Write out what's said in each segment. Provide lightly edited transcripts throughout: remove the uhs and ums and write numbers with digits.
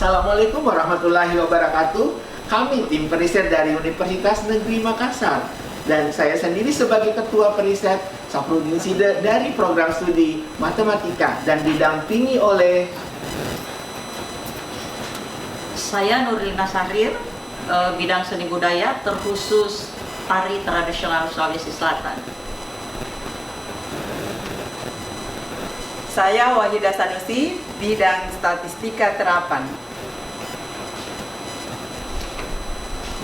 Assalamualaikum warahmatullahi wabarakatuh. Kami tim periset dari Universitas Negeri Makassar dan saya sendiri sebagai ketua periset Safrudin Side dari program studi matematika dan didampingi oleh saya Nurlina Sahrir, bidang seni budaya terkhusus tari tradisional Sulawesi Selatan. Saya Wahida Sanusi, bidang statistika terapan.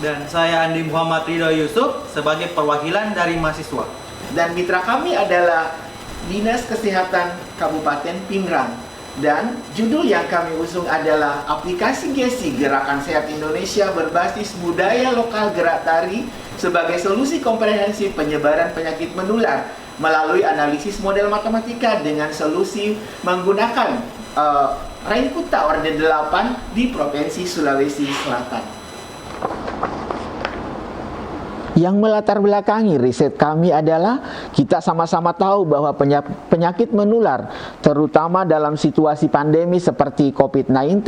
Dan saya Andi Muhammad Ridho Yusuf sebagai perwakilan dari mahasiswa. Dan mitra kami adalah Dinas Kesehatan Kabupaten Pingrang. Dan judul yang kami usung adalah aplikasi GESI Gerakan Sehat Indonesia berbasis budaya lokal gerak tari sebagai solusi komprehensif penyebaran penyakit menular melalui analisis model matematika dengan solusi menggunakan Rengkuta Orde 8 di Provinsi Sulawesi Selatan. Yang melatar belakangi riset kami adalah kita sama-sama tahu bahwa penyakit menular terutama dalam situasi pandemi seperti COVID-19,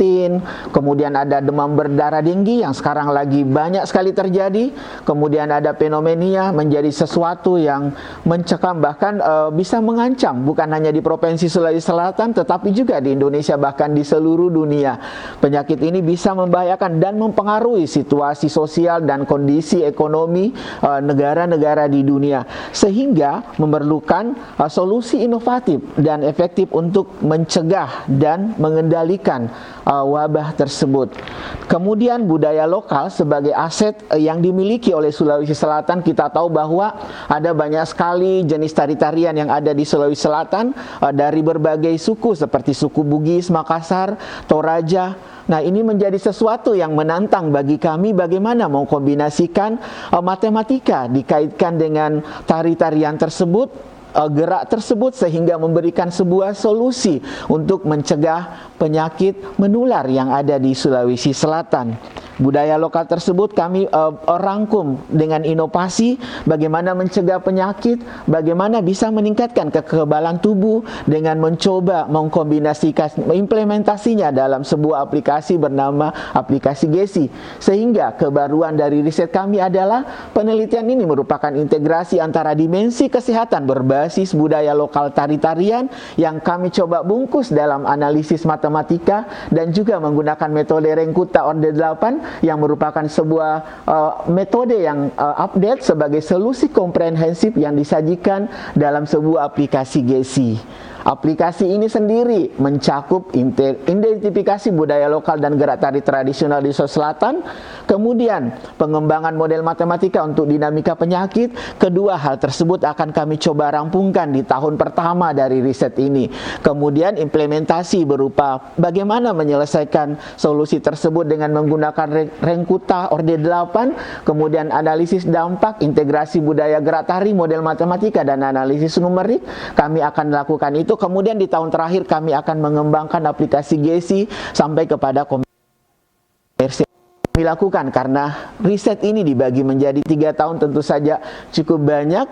kemudian ada demam berdarah tinggi yang sekarang lagi banyak sekali terjadi, kemudian ada pneumonia menjadi sesuatu yang mencekam bahkan bisa mengancam bukan hanya di Provinsi Sulawesi Selatan tetapi juga di Indonesia bahkan di seluruh dunia. Penyakit ini bisa membahayakan dan mempengaruhi situasi sosial dan kondisi ekonomi negara-negara di dunia sehingga memerlukan solusi inovatif dan efektif untuk mencegah dan mengendalikan wabah tersebut. Kemudian budaya lokal sebagai aset yang dimiliki oleh Sulawesi Selatan, kita tahu bahwa ada banyak sekali jenis tari-tarian yang ada di Sulawesi Selatan dari berbagai suku seperti suku Bugis, Makassar, Toraja. Nah, ini menjadi sesuatu yang menantang bagi kami bagaimana mengkombinasikan matematika dikaitkan dengan tari-tarian tersebut, gerak tersebut sehingga memberikan sebuah solusi untuk mencegah penyakit menular yang ada di Sulawesi Selatan. Budaya lokal tersebut kami rangkum dengan inovasi bagaimana mencegah penyakit, bagaimana bisa meningkatkan kekebalan tubuh dengan mencoba mengkombinasikan implementasinya dalam sebuah aplikasi bernama aplikasi GESI. Sehingga kebaruan dari riset kami adalah penelitian ini merupakan integrasi antara dimensi kesehatan berbasis budaya lokal tari-tarian yang kami coba bungkus dalam analisis matematika dan juga menggunakan metode Rengkuta Orde 8 yang merupakan sebuah metode yang update sebagai solusi komprehensif yang disajikan dalam sebuah aplikasi GESI. Aplikasi ini sendiri mencakup identifikasi budaya lokal dan gerak tari tradisional di Sulawesi Selatan, kemudian pengembangan model matematika untuk dinamika penyakit. Kedua hal tersebut akan kami coba rampungkan di tahun pertama dari riset ini. Kemudian implementasi berupa bagaimana menyelesaikan solusi tersebut dengan menggunakan Rengkuta Orde 8, kemudian analisis dampak, integrasi budaya gerak tari, model matematika, dan analisis numerik. Kami akan lakukan itu. Kemudian di tahun terakhir kami akan mengembangkan aplikasi GESI sampai kepada komersial. Kami lakukan karena riset ini dibagi menjadi 3 tahun tentu saja cukup banyak,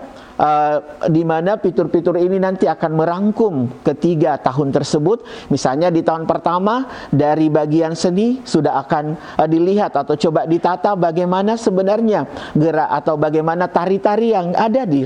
di mana fitur-fitur ini nanti akan merangkum ketiga tahun tersebut. Misalnya di tahun pertama dari bagian seni sudah akan dilihat atau coba ditata bagaimana sebenarnya gerak atau bagaimana tari-tari yang ada di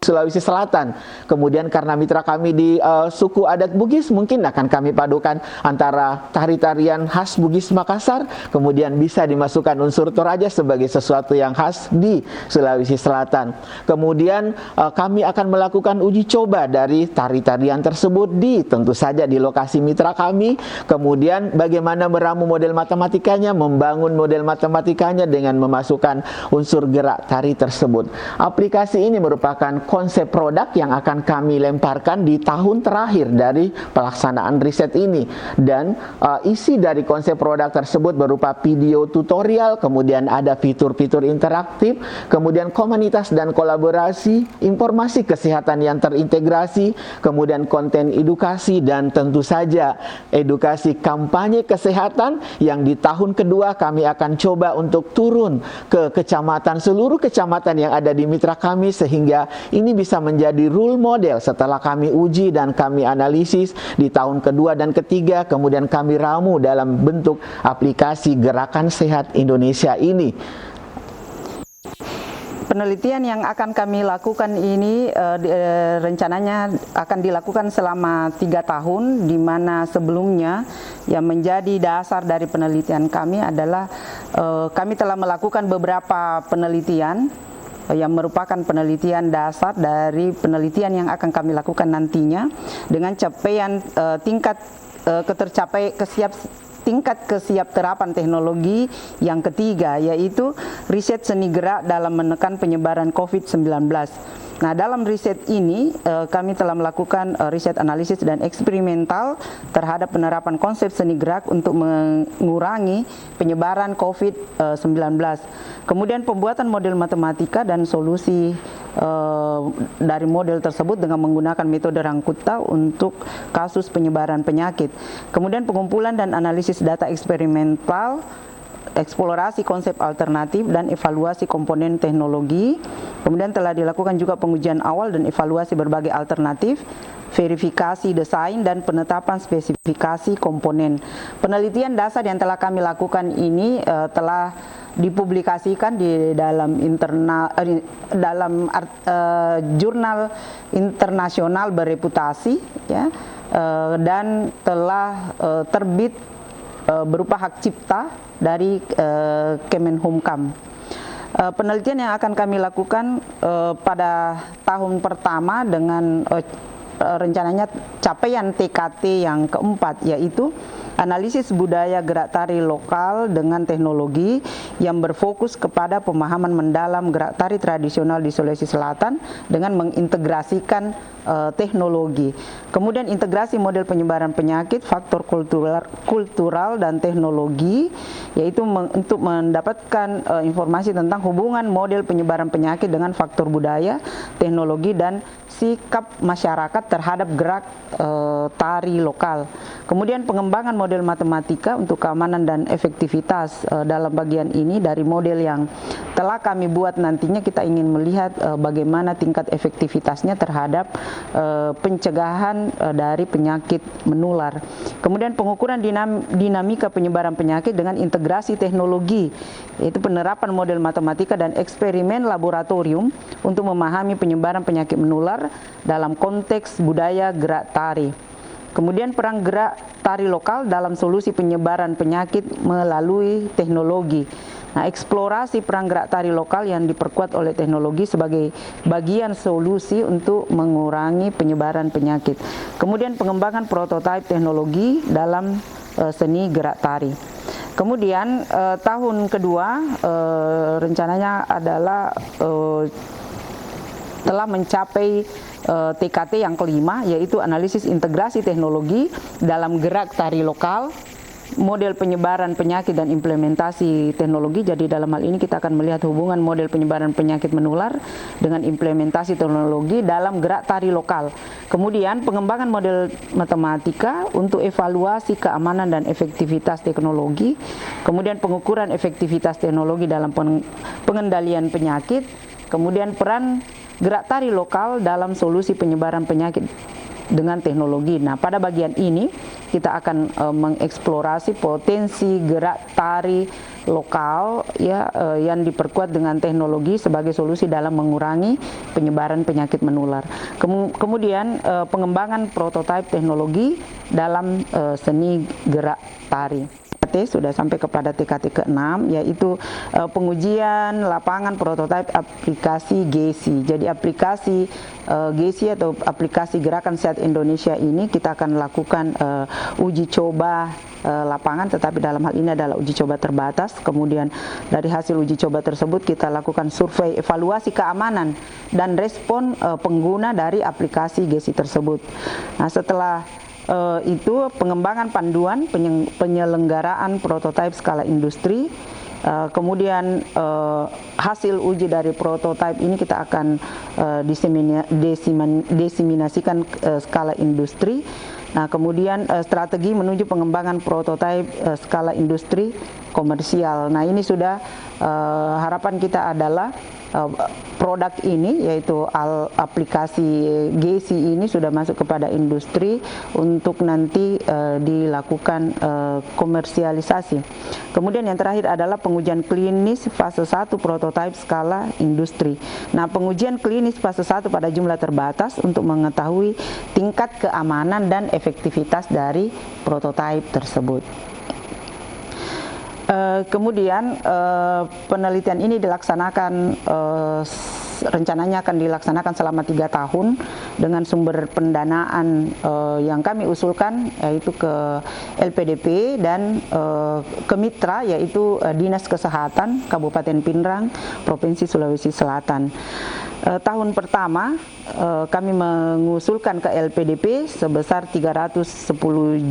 Sulawesi Selatan. Kemudian karena mitra kami di suku adat Bugis, mungkin akan kami padukan antara tari-tarian khas Bugis Makassar, kemudian bisa dimasukkan unsur Toraja sebagai sesuatu yang khas di Sulawesi Selatan. Kemudian kami akan melakukan uji coba dari tari-tarian tersebut tentu saja di lokasi mitra kami. Kemudian bagaimana meramu model matematikanya, membangun model matematikanya dengan memasukkan unsur gerak tari tersebut. Aplikasi ini merupakan konsep produk yang akan kami lemparkan di tahun terakhir dari pelaksanaan riset ini. Dan isi dari konsep produk tersebut berupa video tutorial, kemudian ada fitur-fitur interaktif, kemudian komunitas dan kolaborasi, informasi kesehatan yang terintegrasi, kemudian konten edukasi, dan tentu saja edukasi kampanye kesehatan yang di tahun kedua kami akan coba untuk turun ke kecamatan, seluruh kecamatan yang ada di mitra kami, sehingga ini bisa menjadi role model setelah kami uji dan kami analisis di tahun kedua dan ketiga, kemudian kami ramu dalam bentuk aplikasi Gerakan Sehat Indonesia ini. Penelitian yang akan kami lakukan ini rencananya akan dilakukan selama 3 tahun, di mana sebelumnya yang menjadi dasar dari penelitian kami adalah kami telah melakukan beberapa penelitian yang merupakan penelitian dasar dari penelitian yang akan kami lakukan nantinya dengan capaian tingkat kesiapterapan teknologi yang ketiga, yaitu riset seni gerak dalam menekan penyebaran COVID-19. Nah, dalam riset ini kami telah melakukan riset analisis dan eksperimental terhadap penerapan konsep seni gerak untuk mengurangi penyebaran COVID-19. Kemudian pembuatan model matematika dan solusi dari model tersebut dengan menggunakan metode Rangkuta untuk kasus penyebaran penyakit. Kemudian pengumpulan dan analisis data eksperimental, eksplorasi konsep alternatif dan evaluasi komponen teknologi. Kemudian telah dilakukan juga pengujian awal dan evaluasi berbagai alternatif, verifikasi desain dan penetapan spesifikasi komponen. Penelitian dasar yang telah kami lakukan ini telah dipublikasikan di dalam jurnal internasional bereputasi, ya, dan telah terbit berupa hak cipta dari Kemenhumkam. Penelitian yang akan kami lakukan pada tahun pertama dengan rencananya capaian TKT yang keempat, yaitu analisis budaya gerak tari lokal dengan teknologi yang berfokus kepada pemahaman mendalam gerak tari tradisional di Sulawesi Selatan dengan mengintegrasikan teknologi. Kemudian integrasi model penyebaran penyakit, faktor kultural dan teknologi, yaitu untuk mendapatkan informasi tentang hubungan model penyebaran penyakit dengan faktor budaya, teknologi dan sikap masyarakat terhadap gerak tari lokal. Kemudian pengembangan model matematika untuk keamanan dan efektivitas. Dalam bagian ini dari model yang telah kami buat, nantinya kita ingin melihat bagaimana tingkat efektivitasnya terhadap pencegahan dari penyakit menular. Kemudian pengukuran dinamika penyebaran penyakit dengan integrasi teknologi, yaitu penerapan model matematika dan eksperimen laboratorium untuk memahami penyebaran penyakit menular dalam konteks budaya gerak tari. Kemudian peran gerak tari lokal dalam solusi penyebaran penyakit melalui teknologi. Nah, eksplorasi peran gerak tari lokal yang diperkuat oleh teknologi sebagai bagian solusi untuk mengurangi penyebaran penyakit. Kemudian pengembangan prototipe teknologi dalam seni gerak tari. Kemudian tahun kedua rencananya adalah telah mencapai TKT yang kelima, yaitu analisis integrasi teknologi dalam gerak tari lokal, model penyebaran penyakit dan implementasi teknologi. Jadi dalam hal ini kita akan melihat hubungan model penyebaran penyakit menular dengan implementasi teknologi dalam gerak tari lokal. Kemudian pengembangan model matematika untuk evaluasi keamanan dan efektivitas teknologi. Kemudian pengukuran efektivitas teknologi dalam pengendalian penyakit. Kemudian peran gerak tari lokal dalam solusi penyebaran penyakit dengan teknologi. Nah, pada bagian ini kita akan mengeksplorasi potensi gerak tari lokal, ya, yang diperkuat dengan teknologi sebagai solusi dalam mengurangi penyebaran penyakit menular. Kemudian pengembangan prototipe teknologi dalam seni gerak tari. Sudah sampai kepada TKT ke-6, yaitu pengujian lapangan prototipe aplikasi GESI. Jadi aplikasi GESI atau aplikasi Gerakan Sehat Indonesia ini kita akan lakukan uji coba lapangan, tetapi dalam hal ini adalah uji coba terbatas. Kemudian dari hasil uji coba tersebut kita lakukan survei evaluasi keamanan dan respon pengguna dari aplikasi GESI tersebut. Nah, setelah itu pengembangan panduan penyelenggaraan prototipe skala industri. Kemudian hasil uji dari prototipe ini kita akan diseminasikan skala industri. Nah, kemudian strategi menuju pengembangan prototipe skala industri komersial. Nah, ini sudah harapan kita adalah produk ini, yaitu aplikasi GESI ini sudah masuk kepada industri untuk nanti dilakukan komersialisasi. Kemudian yang terakhir adalah pengujian klinis fase 1 prototipe skala industri. Nah, pengujian klinis fase 1 pada jumlah terbatas untuk mengetahui tingkat keamanan dan efektivitas dari prototipe tersebut. Kemudian penelitian ini dilaksanakan, rencananya akan dilaksanakan selama 3 tahun dengan sumber pendanaan yang kami usulkan, yaitu ke LPDP dan ke mitra, yaitu Dinas Kesehatan Kabupaten Pindrang, Provinsi Sulawesi Selatan. Tahun pertama kami mengusulkan ke LPDP sebesar 310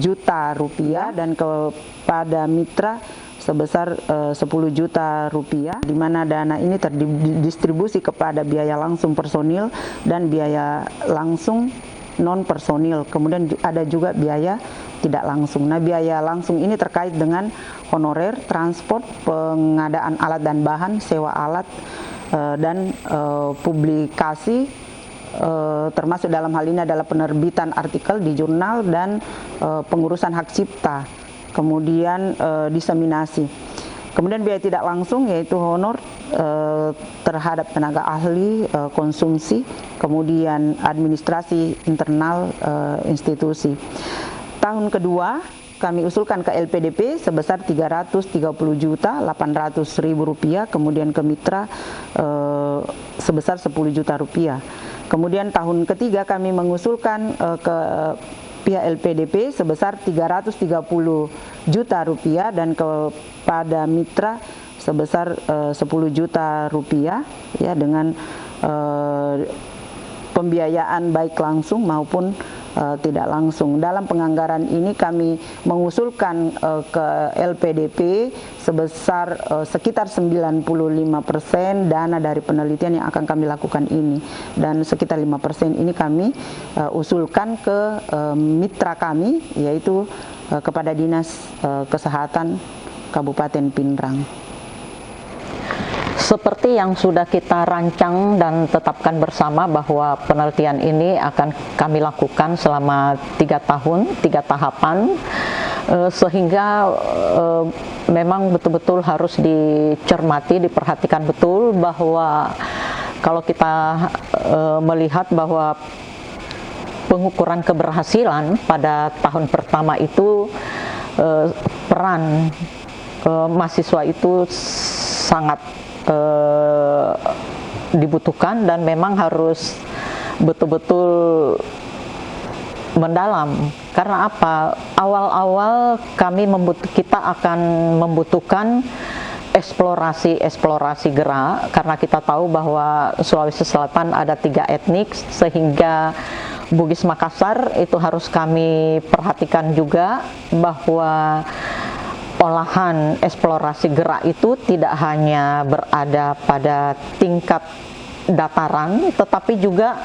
juta rupiah dan kepada mitra sebesar 10 juta rupiah, di mana dana ini terdistribusi kepada biaya langsung personil dan biaya langsung non personil. Kemudian ada juga biaya tidak langsung. Nah, biaya langsung ini terkait dengan honorer, transport, pengadaan alat dan bahan, sewa alat, dan publikasi, termasuk dalam hal ini adalah penerbitan artikel di jurnal dan pengurusan hak cipta, kemudian diseminasi. Kemudian biaya tidak langsung yaitu honor terhadap tenaga ahli, konsumsi, kemudian administrasi internal institusi. Tahun kedua kami usulkan ke LPDP sebesar 330.800.000 rupiah, kemudian ke mitra sebesar 10 juta rupiah. Kemudian tahun ketiga kami mengusulkan ke pihak LPDP sebesar 330 juta rupiah dan kepada mitra sebesar 10 juta rupiah, ya, dengan pembiayaan baik langsung maupun tidak langsung. Dalam penganggaran ini kami mengusulkan ke LPDP sebesar sekitar 95% dana dari penelitian yang akan kami lakukan ini, dan sekitar 5% ini kami usulkan ke mitra kami, yaitu kepada Dinas Kesehatan Kabupaten Pindrang. Seperti yang sudah kita rancang dan tetapkan bersama bahwa penelitian ini akan kami lakukan selama 3 tahun, 3 tahapan, sehingga memang betul-betul harus dicermati, diperhatikan betul bahwa kalau kita melihat bahwa pengukuran keberhasilan pada tahun pertama itu peran mahasiswa itu sangat dibutuhkan dan memang harus betul-betul mendalam. Karena apa? Awal-awal kita akan membutuhkan eksplorasi gerak, karena kita tahu bahwa Sulawesi Selatan ada 3 etnik, sehingga Bugis Makassar itu harus kami perhatikan juga bahwa olahan eksplorasi gerak itu tidak hanya berada pada tingkat dataran, tetapi juga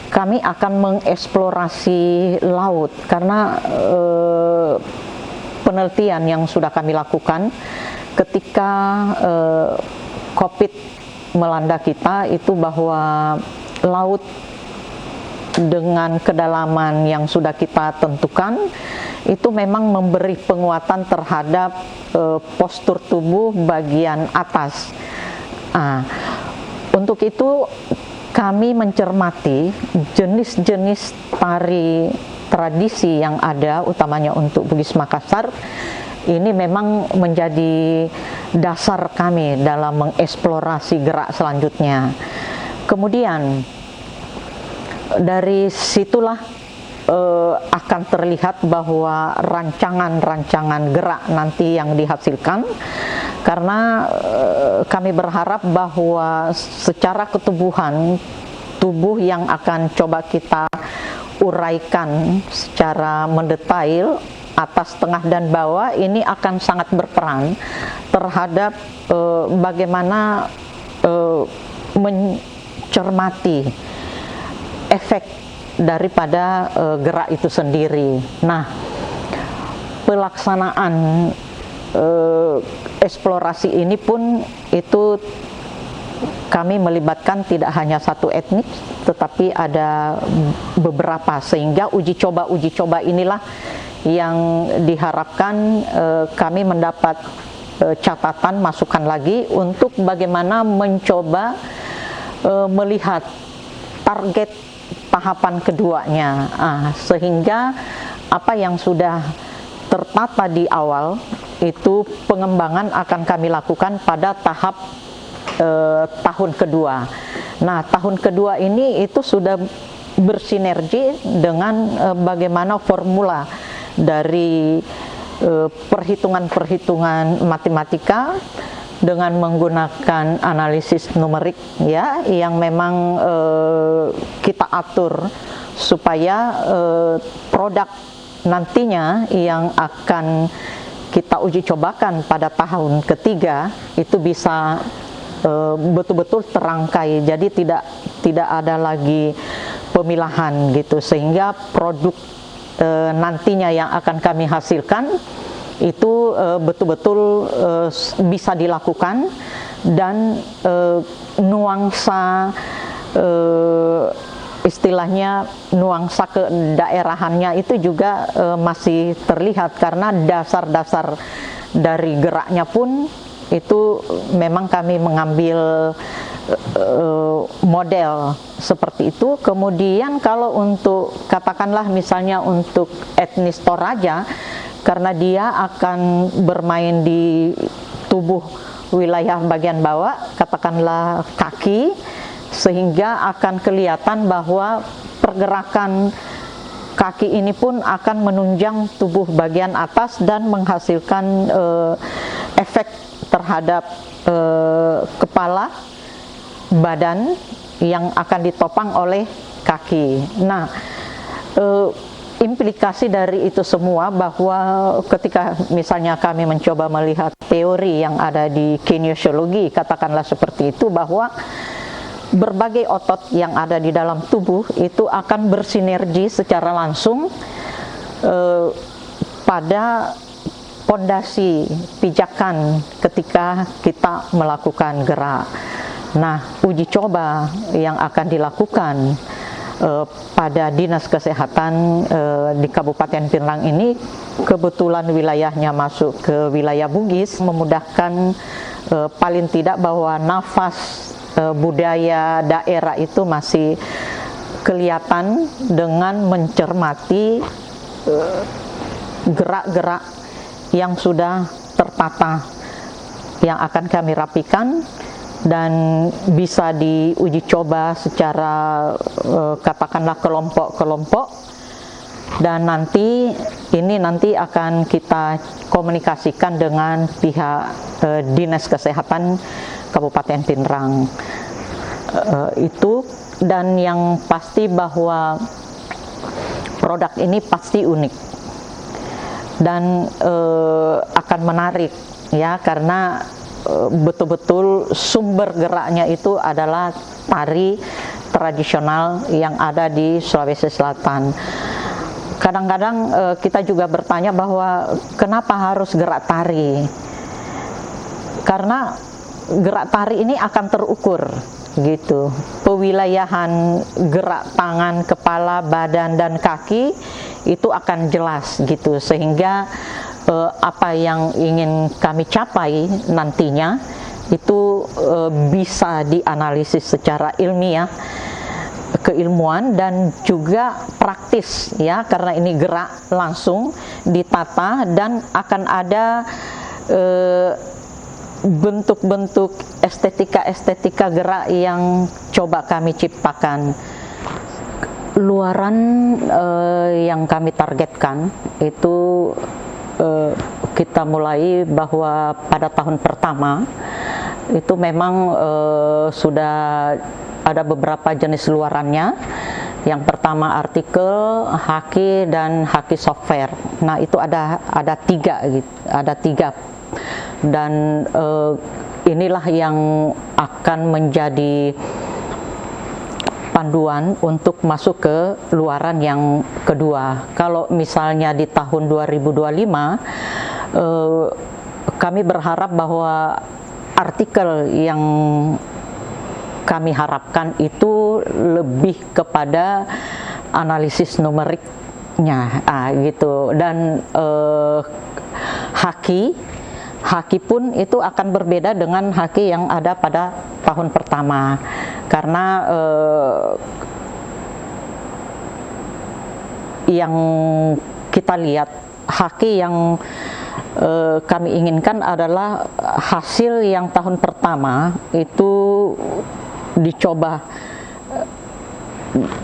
kami akan mengeksplorasi laut, karena penelitian yang sudah kami lakukan ketika COVID melanda kita itu bahwa laut dengan kedalaman yang sudah kita tentukan itu memang memberi penguatan terhadap postur tubuh bagian atas. Untuk itu kami mencermati jenis-jenis tari tradisi yang ada, utamanya untuk Bugis Makassar. Ini memang menjadi dasar kami dalam mengeksplorasi gerak selanjutnya. Kemudian dari situlah akan terlihat bahwa rancangan-rancangan gerak nanti yang dihasilkan, karena kami berharap bahwa secara ketubuhan tubuh yang akan coba kita uraikan secara mendetail atas, tengah dan bawah ini akan sangat berperan terhadap bagaimana mencermati efek daripada gerak itu sendiri. Nah, pelaksanaan eksplorasi ini pun itu kami melibatkan tidak hanya satu etnik, tetapi ada beberapa, sehingga uji coba inilah yang diharapkan kami mendapat catatan, masukan lagi untuk bagaimana mencoba melihat target tahapan keduanya, sehingga apa yang sudah tertata di awal itu pengembangan akan kami lakukan pada tahap tahun kedua. Nah, tahun kedua ini itu sudah bersinergi dengan bagaimana formula dari perhitungan-perhitungan matematika dengan menggunakan analisis numerik, ya, yang memang kita atur supaya produk nantinya yang akan kita uji cobakan pada tahun ketiga itu bisa betul-betul terangkai, jadi tidak ada lagi pemilahan gitu, sehingga produk nantinya yang akan kami hasilkan itu betul-betul bisa dilakukan, dan nuansa istilahnya nuansa kedaerahannya itu juga masih terlihat, karena dasar-dasar dari geraknya pun itu memang kami mengambil model seperti itu. Kemudian kalau untuk katakanlah misalnya untuk etnis Toraja, karena dia akan bermain di tubuh wilayah bagian bawah, katakanlah kaki, sehingga akan kelihatan bahwa pergerakan kaki ini pun akan menunjang tubuh bagian atas dan menghasilkan efek terhadap kepala, badan yang akan ditopang oleh kaki. Nah, implikasi dari itu semua bahwa ketika misalnya kami mencoba melihat teori yang ada di kinesiologi, katakanlah seperti itu, bahwa berbagai otot yang ada di dalam tubuh itu akan bersinergi secara langsung pada pondasi pijakan ketika kita melakukan gerak. Nah, uji coba yang akan dilakukan pada Dinas Kesehatan di Kabupaten Pinrang ini, kebetulan wilayahnya masuk ke wilayah Bugis, memudahkan paling tidak bahwa nafas budaya daerah itu masih kelihatan dengan mencermati gerak-gerak yang sudah tertata, yang akan kami rapikan dan bisa diuji coba secara katakanlah kelompok-kelompok, dan nanti akan kita komunikasikan dengan pihak Dinas Kesehatan Kabupaten Pinrang itu. Dan yang pasti bahwa produk ini pasti unik dan akan menarik, ya, karena betul-betul sumber geraknya itu adalah tari tradisional yang ada di Sulawesi Selatan. Kadang-kadang kita juga bertanya bahwa kenapa harus gerak tari? Karena gerak tari ini akan terukur gitu. Pewilayahan gerak tangan, kepala, badan dan kaki itu akan jelas gitu, sehingga apa yang ingin kami capai nantinya itu bisa dianalisis secara ilmiah, keilmuan dan juga praktis, ya, karena ini gerak langsung ditata dan akan ada bentuk-bentuk estetika gerak yang coba kami ciptakan. Luaran yang kami targetkan itu kita mulai bahwa pada tahun pertama itu memang sudah ada beberapa jenis luarannya. Yang pertama artikel, haki dan haki software. Nah, itu ada tiga gitu, ada tiga. Dan inilah yang akan menjadi panduan untuk masuk ke luaran yang kedua. Kalau misalnya di tahun 2025 kami berharap bahwa artikel yang kami harapkan itu lebih kepada analisis numeriknya, gitu. Dan haki pun itu akan berbeda dengan haki yang ada pada tahun pertama, karena yang kita lihat haki yang kami inginkan adalah hasil yang tahun pertama itu dicoba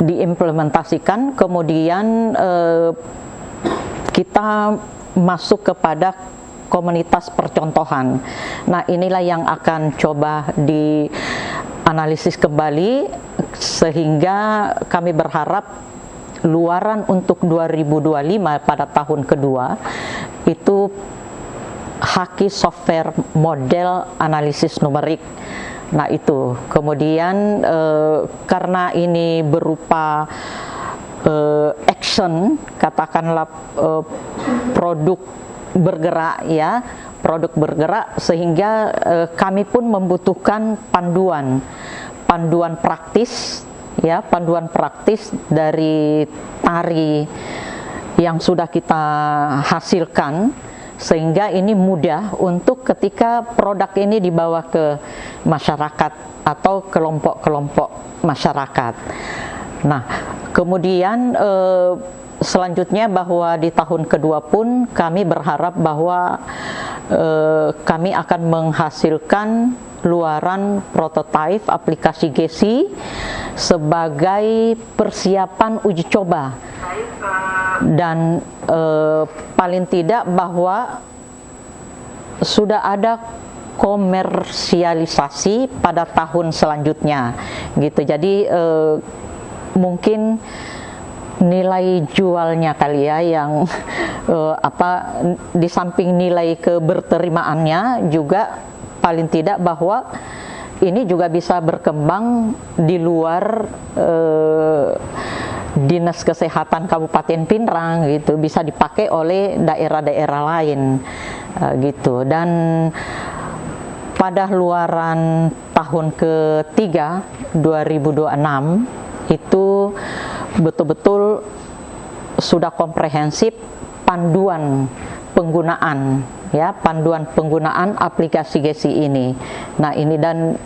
diimplementasikan, kemudian kita masuk kepada komunitas percontohan. Nah, inilah yang akan coba dianalisis kembali, sehingga kami berharap luaran untuk 2025 pada tahun kedua itu haki software model analisis numerik. Nah, itu kemudian karena ini berupa action, katakanlah produk bergerak, ya, produk bergerak, sehingga kami pun membutuhkan panduan praktis, ya, panduan praktis dari tari yang sudah kita hasilkan, sehingga ini mudah untuk ketika produk ini dibawa ke masyarakat atau kelompok-kelompok masyarakat. Nah, kemudian selanjutnya bahwa di tahun kedua pun kami berharap bahwa kami akan menghasilkan luaran prototipe aplikasi GESI sebagai persiapan uji coba, dan paling tidak bahwa sudah ada komersialisasi pada tahun selanjutnya, gitu. Jadi mungkin nilai jualnya kali ya yang di samping nilai keberterimaannya juga paling tidak bahwa ini juga bisa berkembang di luar Dinas Kesehatan Kabupaten Pinrang, gitu, bisa dipakai oleh daerah-daerah lain, gitu. Dan pada luaran tahun ketiga 2026 itu betul-betul sudah komprehensif panduan penggunaan, ya, panduan penggunaan aplikasi GESI ini. Nah, ini dan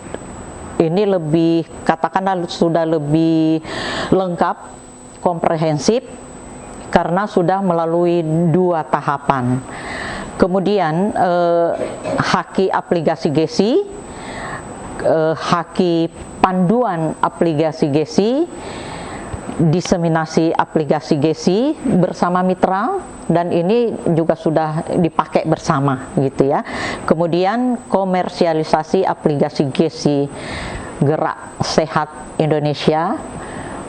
ini lebih, katakanlah sudah lebih lengkap, komprehensif, karena sudah melalui 2 tahapan. Kemudian haki aplikasi GESI, haki panduan aplikasi GESI, diseminasi aplikasi GESI bersama mitra, dan ini juga sudah dipakai bersama, gitu ya. Kemudian komersialisasi aplikasi GESI Gerak Sehat Indonesia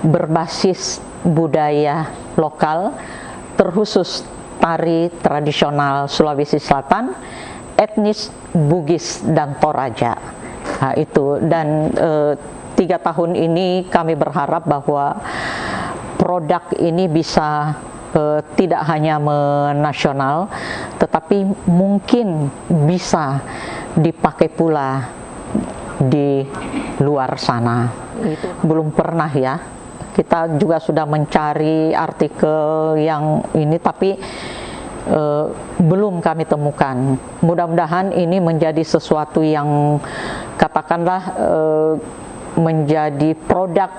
berbasis budaya lokal, terkhusus tari tradisional Sulawesi Selatan, etnis Bugis dan Toraja. Nah, itu. Dan 3 tahun ini kami berharap bahwa produk ini bisa tidak hanya menasional, tetapi mungkin bisa dipakai pula di luar sana. Itu belum pernah, ya. Kita juga sudah mencari artikel yang ini, tapi belum kami temukan. Mudah-mudahan ini menjadi sesuatu yang katakanlah menjadi produk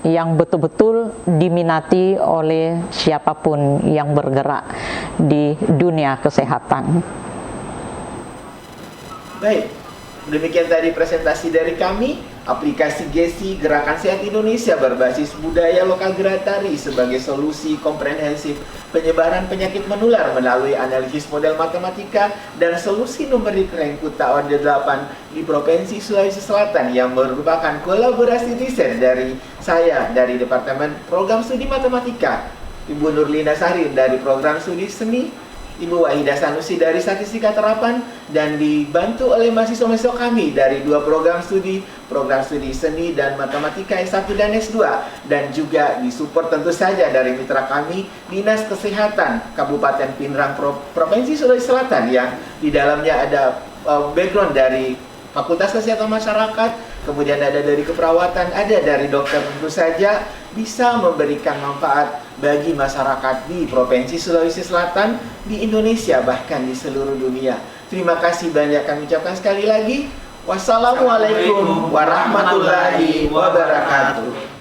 yang betul-betul diminati oleh siapapun yang bergerak di dunia kesehatan. Baik, demikian tadi presentasi dari kami. Aplikasi GESI Gerakan Sehat Indonesia berbasis budaya lokal gerak tari sebagai solusi komprehensif penyebaran penyakit menular melalui analisis model matematika dan solusi numerik Rengkuta Orde 8 di Provinsi Sulawesi Selatan, yang merupakan kolaborasi riset dari saya dari Departemen Program Studi Matematika, Ibu Nurlina Sahrir dari Program Studi Seni, Ibu Wahida Sanusi dari Statistika Terapan, dan dibantu oleh mahasiswa-mahasiswa kami dari 2 program studi Seni dan Matematika S1 dan S2, dan juga disupport tentu saja dari mitra kami Dinas Kesehatan Kabupaten Pinrang Provinsi Sulawesi Selatan, yang di dalamnya ada background dari Fakultas Kesehatan Masyarakat, kemudian ada dari keperawatan, ada dari dokter, tentu saja bisa memberikan manfaat bagi masyarakat di Provinsi Sulawesi Selatan, di Indonesia, bahkan di seluruh dunia. Terima kasih banyak kami ucapkan sekali lagi. Wassalamualaikum warahmatullahi wabarakatuh.